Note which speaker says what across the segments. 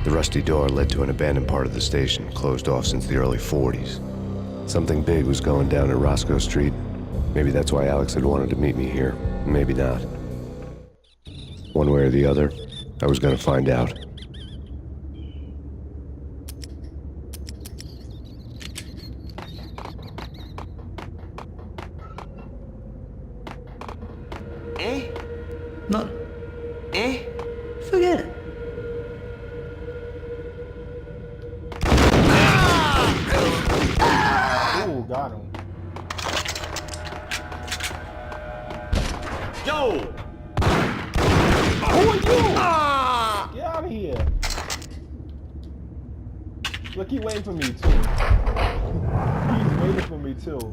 Speaker 1: The rusty door led to an abandoned part of the station, closed off since the early 40s. Something big was going down at Roscoe Street. Maybe that's why Alex had wanted to meet me here. Maybe not. One way or the other, I was gonna find out.
Speaker 2: Not... Forget it.
Speaker 3: Ooh, got him.
Speaker 4: Yo!
Speaker 3: Who are you? Get out of here. Look, he waiting for me too. He's waiting for me too.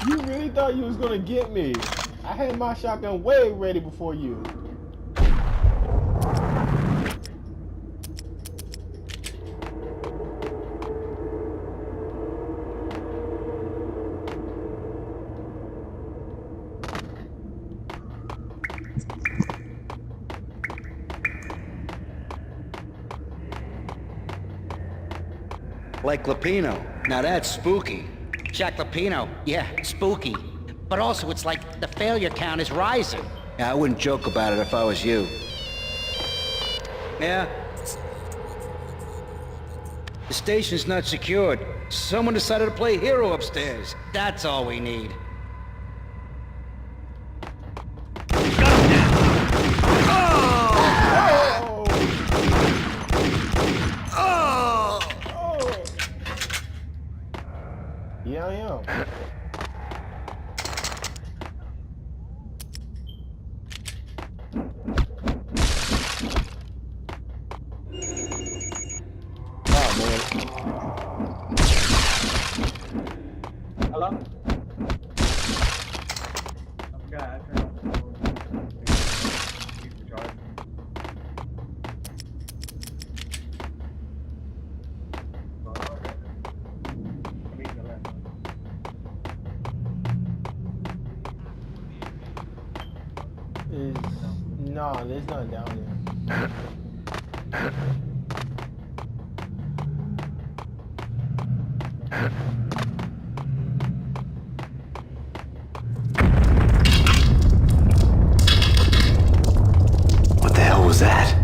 Speaker 3: You really thought you was gonna get me. I had my shotgun way ready before you.
Speaker 5: Like Lapino. Now that's spooky.
Speaker 6: Jack Lapino, yeah, spooky. But also it's like the failure count is rising.
Speaker 5: Yeah, I wouldn't joke about it if I was you. Yeah? The station's not secured. Someone decided to play hero upstairs.
Speaker 6: That's all we need.
Speaker 3: Yeah, I am. Oh, man.
Speaker 7: Hello? I forgot. I turned off the phone. Keep the charge.
Speaker 3: No, there's nothing down there.
Speaker 1: What the hell was that?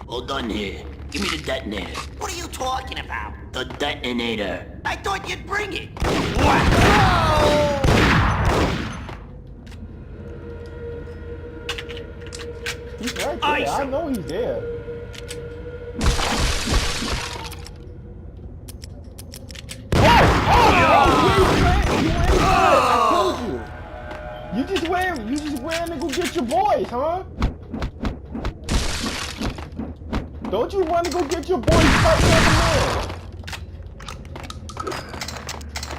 Speaker 8: Hold on here. Give me the detonator.
Speaker 6: What are you talking about?
Speaker 8: The detonator.
Speaker 6: I thought you'd bring it.
Speaker 3: He's right there. I know he's there. You just ran to go get your boys, huh? Don't you want to go get your boys fighting like a man?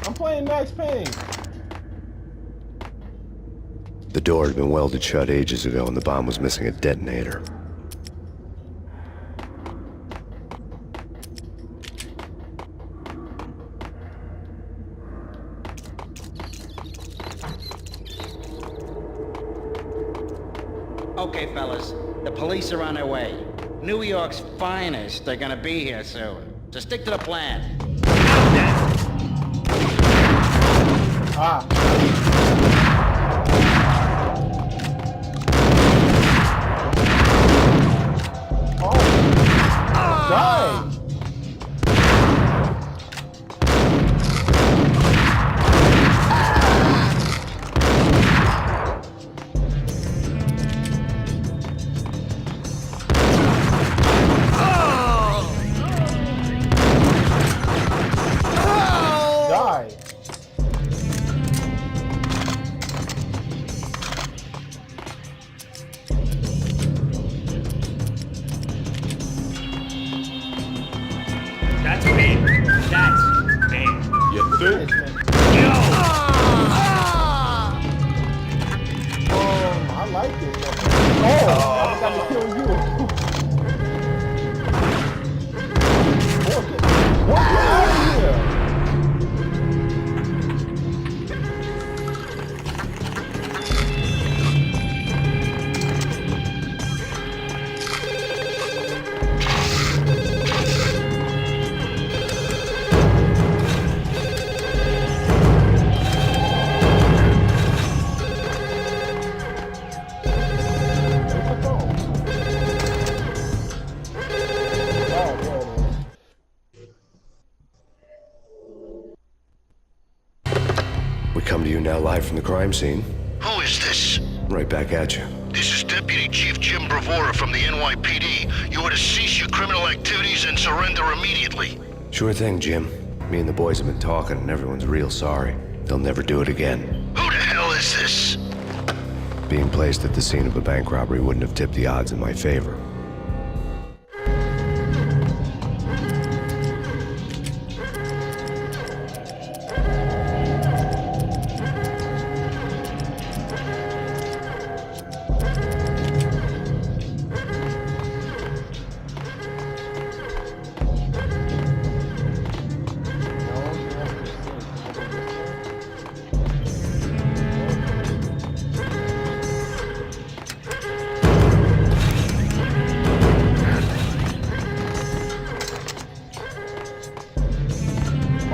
Speaker 3: I'm playing Max Payne.
Speaker 1: The door had been welded shut ages ago and the bomb was missing a detonator.
Speaker 6: Okay, fellas, the police are on their way. New York's finest are gonna be here soon. So stick to the plan.
Speaker 3: Ah. Oh. Die.
Speaker 1: now live from the crime scene.
Speaker 4: Who is this?
Speaker 1: Right back at you.
Speaker 4: This is Deputy Chief Jim Bravura from the NYPD. You are to cease your criminal activities and surrender immediately.
Speaker 1: Sure thing, Jim. Me and the boys have been talking and everyone's real sorry. They'll never do it again.
Speaker 4: Who the hell is this?
Speaker 1: Being placed at the scene of a bank robbery wouldn't have tipped the odds in my favor.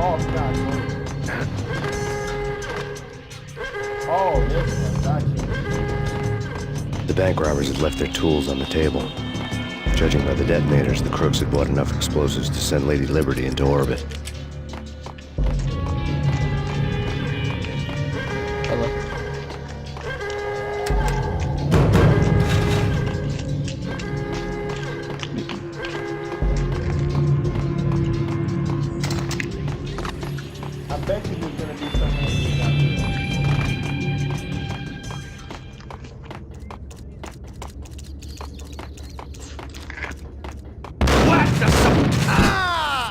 Speaker 3: Oh, God. Oh, this one. Got you.
Speaker 1: The bank robbers had left their tools on the table. Judging by the detonators, the crooks had bought enough explosives to send Lady Liberty into orbit.
Speaker 3: I bet you there's gonna be someone who's out here.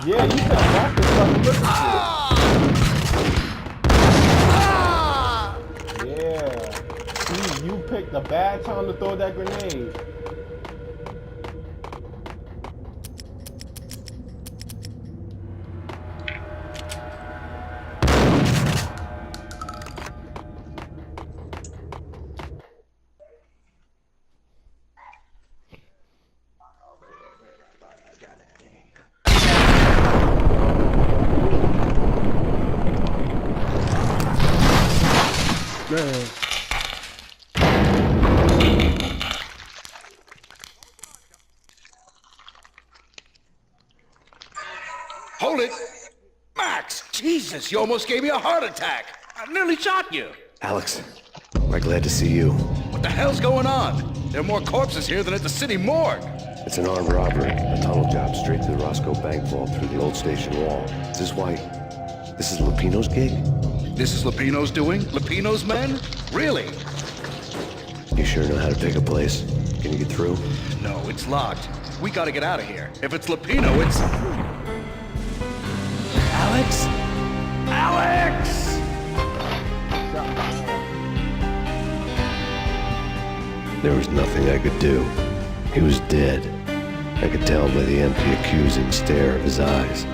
Speaker 3: Yeah, you said that this fucking looking Yeah. See, you picked a bad time to throw that grenade.
Speaker 5: Hold it! Max! Jesus, you almost gave me a heart attack! I nearly shot you!
Speaker 1: Alex, I'm glad to see you.
Speaker 5: What the hell's going on? There are more corpses here than at the city morgue!
Speaker 1: It's an armed robbery, a tunnel job straight to the Roscoe Bank vault through the old station wall. Is this why... this is Lupino's gig?
Speaker 5: This is Lupino's doing? Lupino's men? Really?
Speaker 1: You sure know how to pick a place? Can you get through?
Speaker 5: No, it's locked. We gotta get out of here. If it's Lupino, it's... Alex? Alex!
Speaker 1: There was nothing I could do. He was dead. I could tell by the empty, accusing stare of his eyes.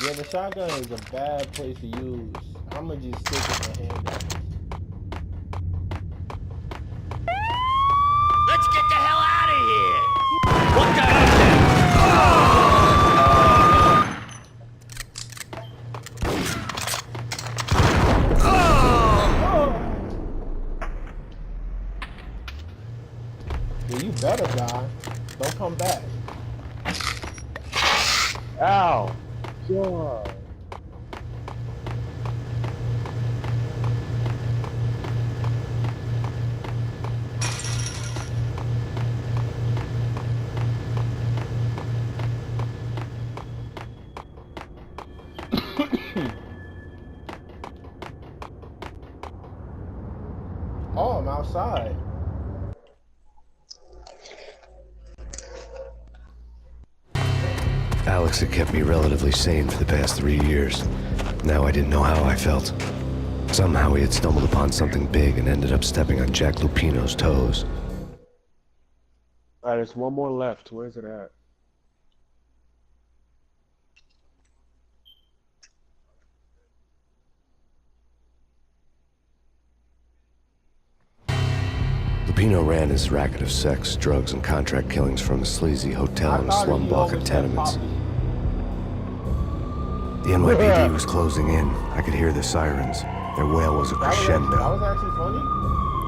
Speaker 3: Yeah, the shotgun is a bad place to use. I'ma just stick with my hand.
Speaker 8: Let's get the hell out of here! What the hell?
Speaker 3: Yeah, you better die. Don't come back. Ow. God. Oh, I'm outside.
Speaker 1: Alex had kept me relatively sane for the past 3 years. Now I didn't know how I felt. Somehow he had stumbled upon something big and ended up stepping on Jack Lupino's toes.
Speaker 9: Alright, there's one more left. Where's it at?
Speaker 1: Lupino ran his racket of sex, drugs, and contract killings from a sleazy hotel in a slum block of tenements. The NYPD was closing in. I could hear the sirens. Their wail was a
Speaker 3: That
Speaker 1: crescendo.
Speaker 3: was actually funny.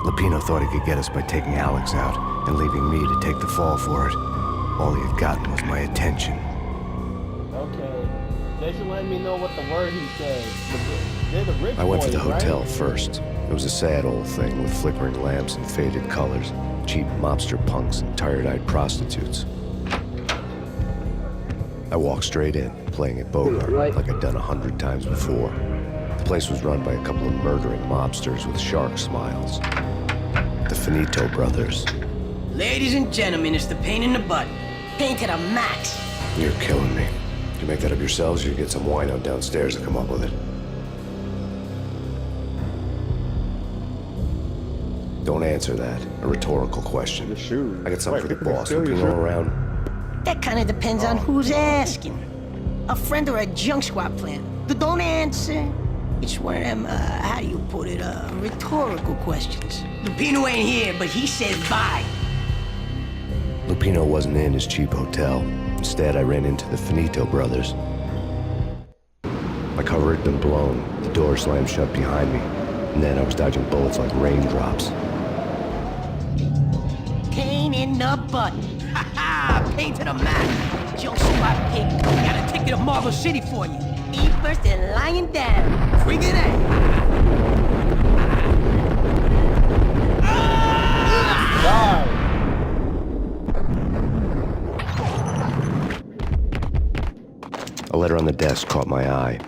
Speaker 1: Lupino thought he could get us by taking Alex out and leaving me to take the fall for it. All he had gotten was my attention.
Speaker 3: Okay. They should let me know what the word he said. They're the rich
Speaker 1: I went for the
Speaker 3: boys, right?
Speaker 1: hotel first. It was a sad old thing with flickering lamps and faded colors, cheap mobster punks and tired-eyed prostitutes. I walked straight in, playing it Bogart like I'd done 100 times before. The place was run by a couple of murdering mobsters with shark smiles. The Finito brothers.
Speaker 2: Ladies and gentlemen, it's the Payne in the butt. Payne to the max.
Speaker 1: You're killing me. Did you make that up yourselves, or you get some wino downstairs to come up with it? Don't answer that. A rhetorical question.
Speaker 9: Your shoes.
Speaker 1: I got something for the
Speaker 9: Wait,
Speaker 1: boss.
Speaker 9: steal your
Speaker 1: Lupino
Speaker 9: shoes?
Speaker 1: around?
Speaker 2: That kind of depends on who's asking. A friend or a junk squad plan. Don't answer. It's one of them, how do you put it, rhetorical questions. Lupino ain't here, but he says bye.
Speaker 1: Lupino wasn't in his cheap hotel. Instead, I ran into the Finito brothers. My cover had been blown. The door slammed shut behind me. And then I was dodging bullets like raindrops.
Speaker 2: Payne in the butt. Ha ha! Payne to the max. Junk squad pig. Got a ticket to Marble City for you. Eat first and lying down. Freak it out.
Speaker 3: Die.
Speaker 1: A letter on the desk caught my eye.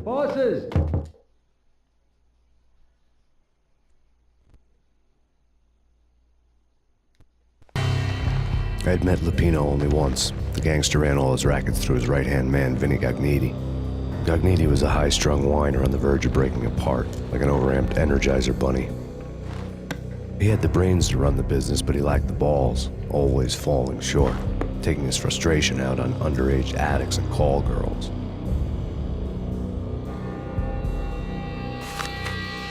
Speaker 6: Bosses!
Speaker 1: I had met Lupino only once. The gangster ran all his rackets through his right-hand man, Vinny Gagniti. Gagniti was a high-strung whiner on the verge of breaking apart, like an overamped Energizer bunny. He had the brains to run the business, but he lacked the balls, always falling short, taking his frustration out on underage addicts and call girls.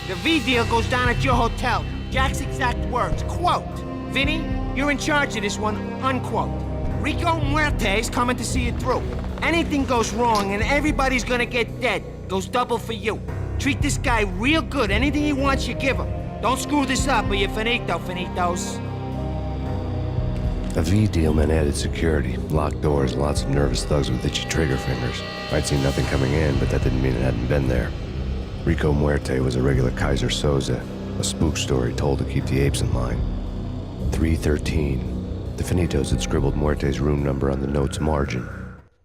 Speaker 8: The V deal goes down at your hotel. Jack's exact words, quote, Vinny, you're in charge of this one, unquote. Rico Muerte's coming to see you through. Anything goes wrong and everybody's gonna get dead. Goes double for you. Treat this guy real good. Anything he wants, you give him. Don't screw this up or you're finito, finitos.
Speaker 1: A V deal meant added security, locked doors, and lots of nervous thugs with itchy trigger fingers. I'd seen nothing coming in, but that didn't mean it hadn't been there. Rico Muerte was a regular Kaiser Soze, a spook story told to keep the apes in line. 313. The Finitos had scribbled Muerte's room number on the note's margin.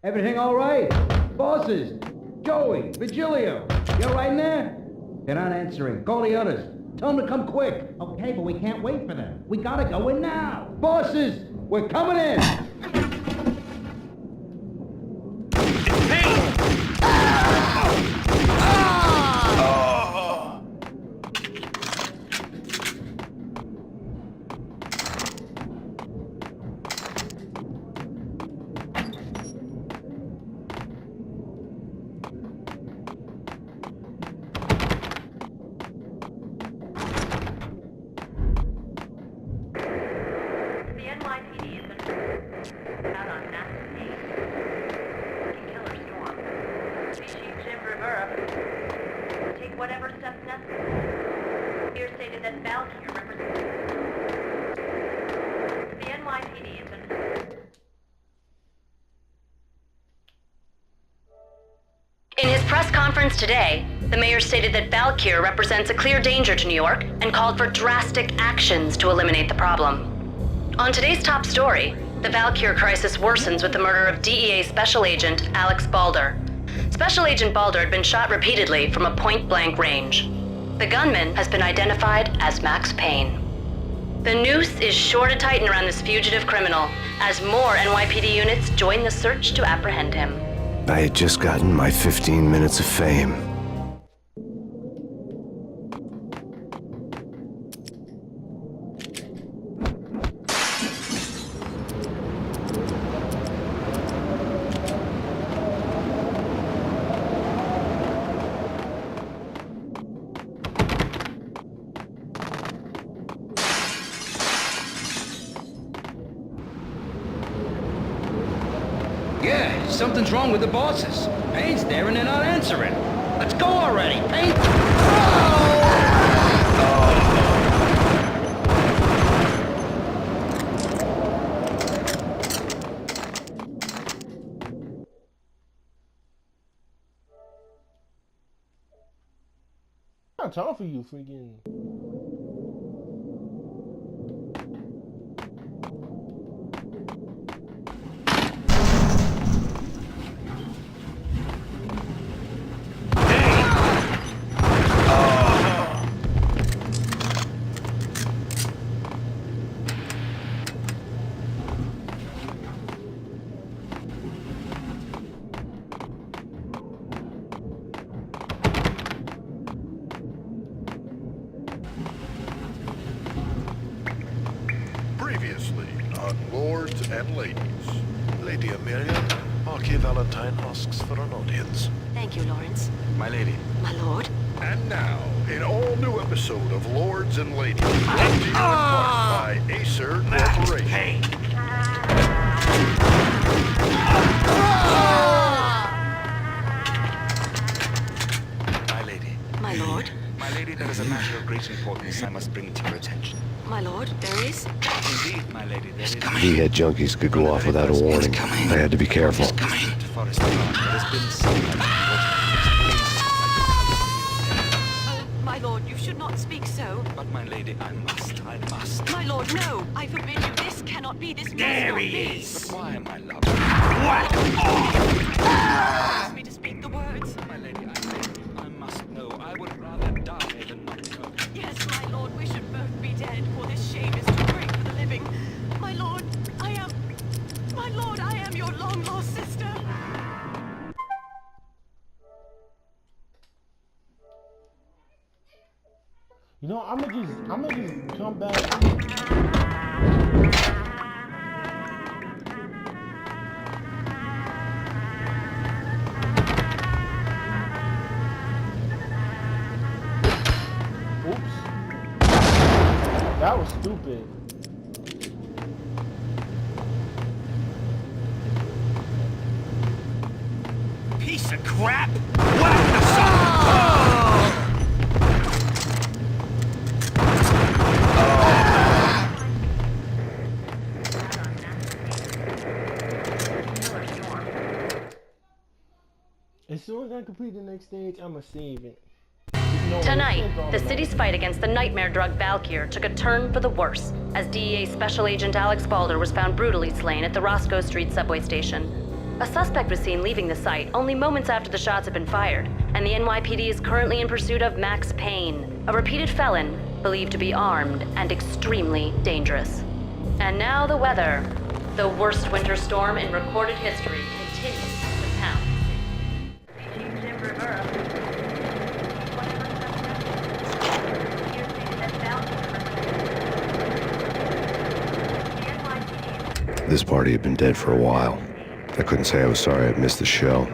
Speaker 6: Everything all right? Bosses! Joey! Vigilio! You all right in there? They're not answering. Call the others. Tell them to come quick. Okay, but we can't wait for them. We gotta go in now. Bosses! We're coming in!
Speaker 10: The NYPD has been out on massive Payne. Working killer storm. Species Jim Rivera. Take whatever steps necessary. Here stated that Valkyrie represents... The NYPD has been...
Speaker 11: In his press conference today, the mayor stated that Valkyr represents a clear danger to New York and called for drastic actions to eliminate the problem. On today's top story, the Valkyr crisis worsens with the murder of DEA Special Agent Alex Balder. Special Agent Balder had been shot repeatedly from a point-blank range. The gunman has been identified as Max Payne. The noose is sure to tighten around this fugitive criminal as more NYPD units join the search to apprehend him.
Speaker 1: I had just gotten my 15 minutes of fame.
Speaker 6: something's wrong with the bosses. Payne's there and they're not answering. Let's go already, Payne!
Speaker 3: I got time for you, freaking.
Speaker 4: Previously on Lords and Ladies. Lady Amelia, Marquis Valentine asks for an audience.
Speaker 11: Thank you, Lawrence.
Speaker 5: My lady.
Speaker 11: My lord.
Speaker 4: And now, an all-new episode of Lords and Ladies, brought to you in part by Acer Corporation.
Speaker 5: My lady.
Speaker 11: My lord.
Speaker 5: My lady, there is a matter of great importance I must bring to your attention.
Speaker 11: My lord, there is?
Speaker 5: Indeed, my lady, there is.
Speaker 1: V-head junkies could go off without a warning. I had to be careful.
Speaker 5: Forest Park, there has been some
Speaker 11: My lord, you should not speak so.
Speaker 5: But my lady, I must.
Speaker 11: My lord, no! I forbid you. This cannot be. This must not be.
Speaker 5: But why, my love?
Speaker 11: Ask me to speak the words.
Speaker 5: My lady, I must know. I would rather die than not know.
Speaker 11: Yes, my lord, we should both be dead, for this shame is too great for the living. My lord, I am your long-lost sister.
Speaker 3: You know, I'ma just come back. Oops. That was stupid.
Speaker 8: Piece of crap! Whack the son!
Speaker 3: As soon as I complete the next stage, I'ma save it.
Speaker 11: Tonight, the city's fight against the nightmare drug Valkyr took a turn for the worse, as DEA Special Agent Alex Balder was found brutally slain at the Roscoe Street subway station. A suspect was seen leaving the site only moments after the shots had been fired, and the NYPD is currently in pursuit of Max Payne, a repeated felon believed to be armed and extremely dangerous. And now the weather. The worst winter storm in recorded history continues to pound.
Speaker 10: Jim Rivera.
Speaker 1: This party had been dead for a while. I couldn't say I was sorry I'd missed the show.